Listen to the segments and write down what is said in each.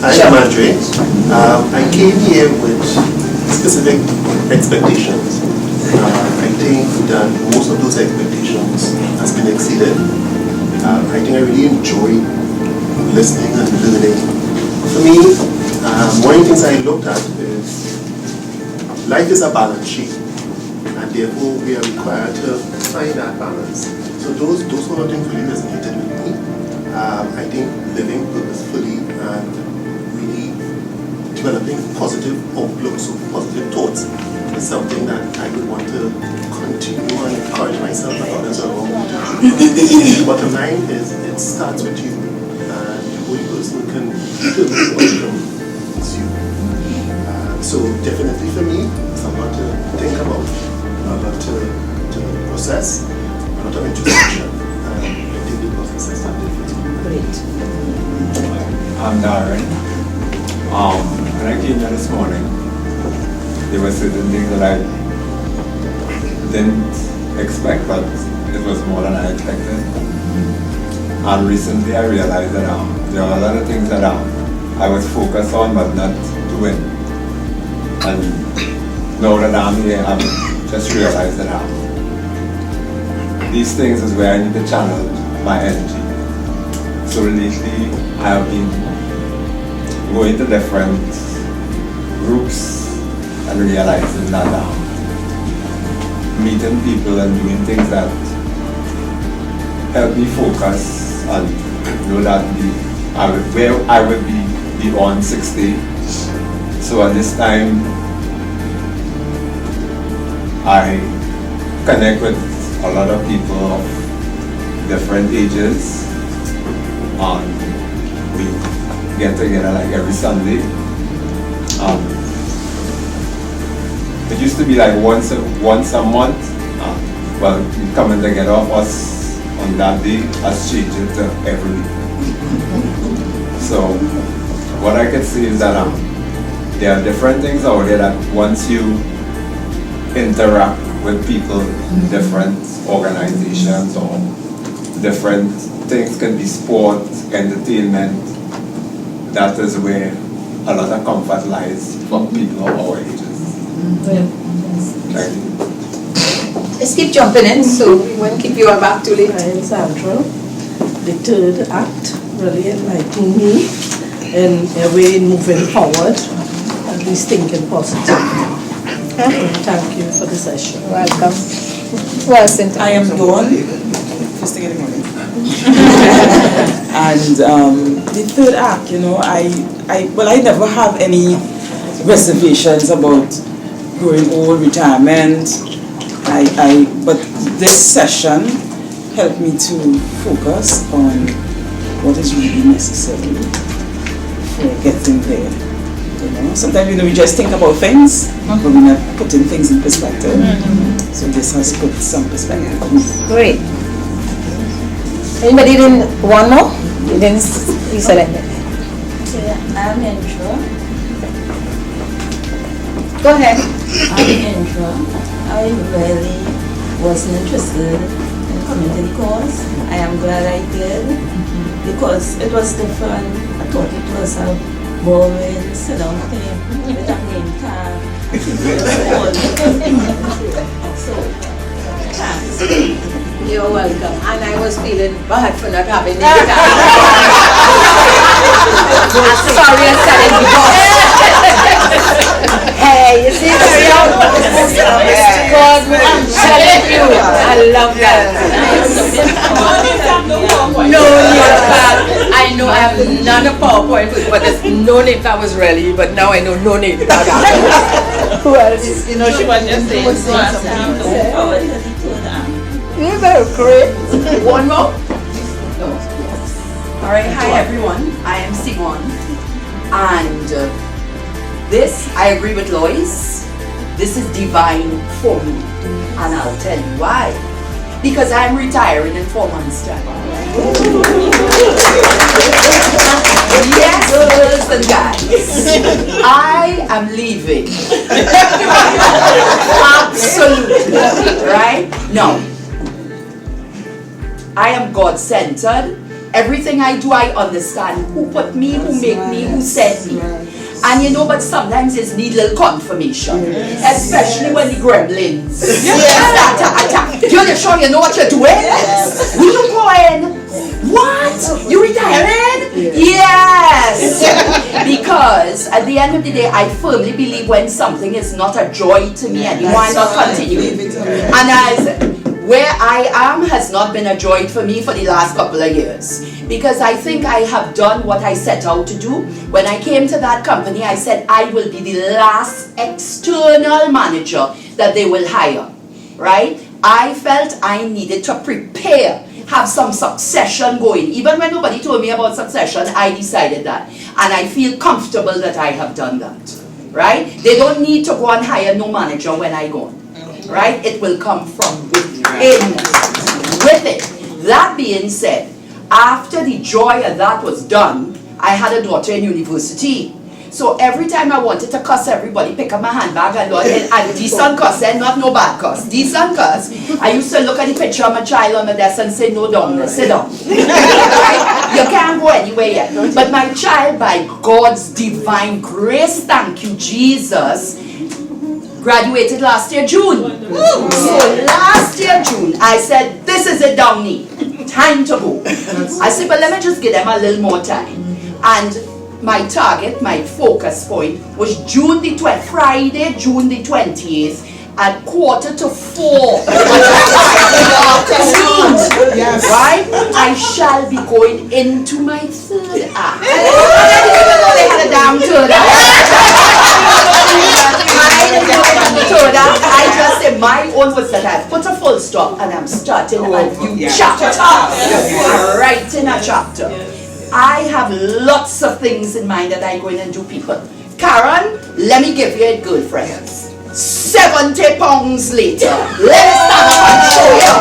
Hi, I'm Andre. I came here with specific expectations. I think that most of those expectations has been exceeded. I think I really enjoy listening and learning. For me, one of the things I looked at is life is a balance sheet, and therefore we are required to find that balance. So those sort of things really resonated with me. I think living purposefully and really developing positive outlooks or positive thoughts is something that I would want to continue and encourage myself and others around me to do. Bottom line is it starts with you, and the only person who can determine the outcome is you. So definitely for me, it's a lot to think about, a lot to process, a lot of introspection, and I think the process has started for me. Great. I'm Darren. When I came here this morning, there were certain things that I didn't expect, but it was more than I expected. And recently I realized that there are a lot of things that I was focused on but not doing. And now that I'm here, I've just realized that these things is where I need to channel my energy. So lately I have been going to different groups and realizing that meeting people and doing things that help me focus and know that I would be beyond 60. So at this time I connect with a lot of people of different ages, and we get together like every Sunday. It used to be like once a month. Well, we coming together of us on that day has changed it to every week. So what I can say is that there are different things out there that once you interact with people in different organizations or different things, can be sport, entertainment, that is where a lot of comfort lies for people of our ages. Thank you. Let's keep jumping in, so we won't keep you back too late. I'm Sandra. The third act really enlightened me in a way moving forward, at least thinking positive. Thank you for the session. Welcome. Well, Cynthia. I am Dawn. First thing in the morning. And the third act, I never have any reservations about growing old, retirement. But this session helped me to focus on what is really necessary for getting there. Sometimes we just think about things, but we're not putting things in perspective. So this has put some perspective. Great. Anybody didn't one more? You didn't select it. I'm intro. Go ahead. I'm intro. I really wasn't interested in coming to the course. I am glad I did because it was different. I thought it was a boring, sit down thing with a name tag. So, thanks. You're welcome. And I was feeling bad for not having it. I'm sorry I said it before. Hey, you see, God, I'm telling you, I love that. No need for I know I have none of PowerPoint, but there's no need that was really, but now I know no need for that. Who else? She was just saying something. You're very great. One more? Alright, hi everyone, I am Simone, and this, I agree with Lois, this is divine for me, and I'll tell you why. Because I'm retiring in 4 months' time. Yes, listen guys, I am leaving. Absolutely, right? No. I am God-centered, Everything I do, I understand who put me, who make me, who set me. And you know, but sometimes it's need little confirmation, especially when the gremlins start to attack. You're sure you know what you're doing? Where you going? What? You retiring? Yes! Because at the end of the day, I firmly believe when something is not a joy to me anymore, I not continue. And as where I am has not been a joy for me for the last couple of years. Because I think I have done what I set out to do. When I came to that company, I said I will be the last external manager that they will hire. Right? I felt I needed to prepare, have some succession going. Even when nobody told me about succession, I decided that. And I feel comfortable that I have done that. Right? They don't need to go and hire no manager when I go. Right? It will come from within. With it. That being said, after the joy of that was done, I had a daughter in university. So every time I wanted to cuss everybody, pick up my handbag and decent cuss, and not no bad cuss, decent cuss, I used to look at the picture of my child on my desk and say, no, don't, sit down. Right? You can't go anywhere yet. But my child, by God's divine grace, thank you, Jesus, graduated last year, June. So last year, June, I said, this is it, Downey. Time to go. I said, but let me just give them a little more time. And my target, my focus point was Friday, June the 20th at 3:45 afternoon. Right? I shall be going into my third act. I didn't even know they had a damn third act. I just said my own was that I put a full stop and I'm starting a new chapter. I'm writing a chapter. I have lots of things in mind that I'm going to do, people. Karen, let me give you a girlfriend. 70 pounds later. Let me stand up and show you.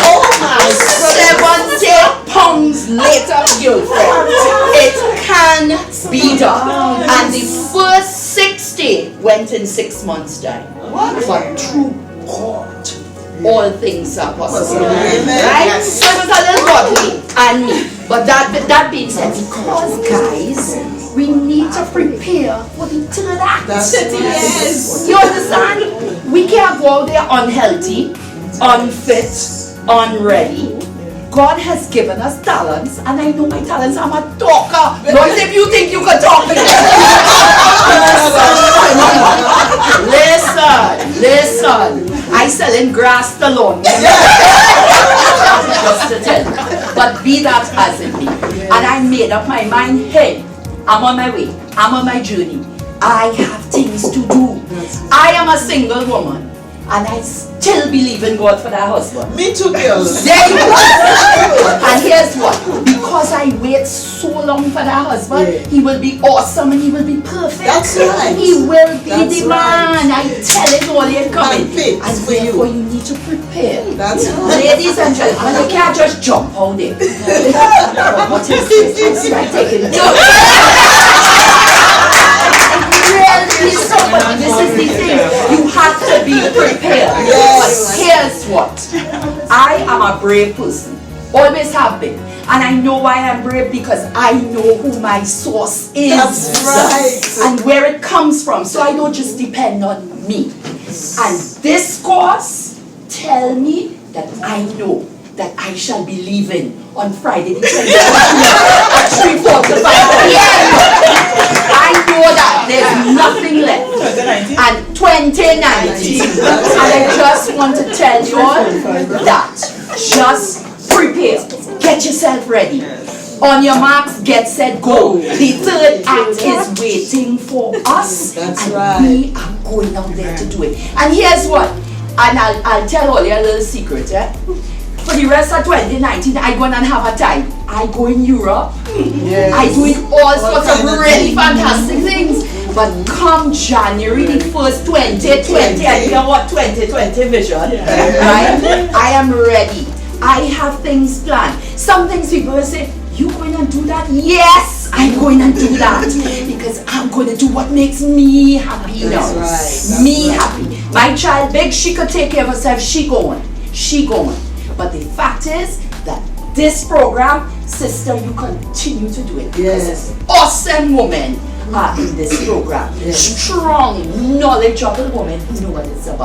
Oh my 70 pounds later, girlfriend. It can be done. And the first 60 went in 6 months' time. But through God, all things are possible. Right? So it was a little godly and me. But that being said, because guys, we need to prepare for the third act. Yes. You understand? We can't go out there unhealthy, unfit, unready. God has given us talents, and I know my talents. I'm a talker. Not if you think you can talk. Listen. I selling grass to lawn. Just to tell you. But be that as it be. And I made up my mind, hey, I'm on my way. I'm on my journey. I have things to do. I am a single woman. And I still believe in God for that husband. Me too, girls. There you go. And here's what. Because I wait so long for that husband, he will be awesome and he will be perfect. That's right. He will be That's the man. I tell it all you're coming. And for therefore you need to prepare. That's right. Ladies and gentlemen, you can't just jump out there. What is this? It's like taking really somebody. This is the thing. You have to be prepared. Yes. But here's what. I am a brave person. Always have been. And I know why I'm brave, because I know who my source is. That's right. And where it comes from. So I don't just depend on me. And this course tell me that I know that I shall be leaving on Friday the 20th at 3:45 p.m. I know that there's nothing left. And 2019. And I just want to tell you all that just prepare. Get yourself ready. On your marks, get set, go. The third act is waiting for us. That's and right. we are going out there to do it. And here's what. And I'll tell all you a little secret, eh? For the rest of 2019, I go and have a time. I go in Europe. Yes. I doing all sorts of really fantastic things. But come January the 1st, 2020, I hear what 2020 vision, right? I am ready. I have things planned. Some things people will say, you going to do that? Yes, I'm going to do that. Because I'm going to do what makes me happy now. Right. Me happy. My child big, she could take care of herself. She going. But the fact is that this program, sister, you continue to do it. Because Yes. awesome women are in this program. Yes. Strong, knowledgeable women who know what it's about.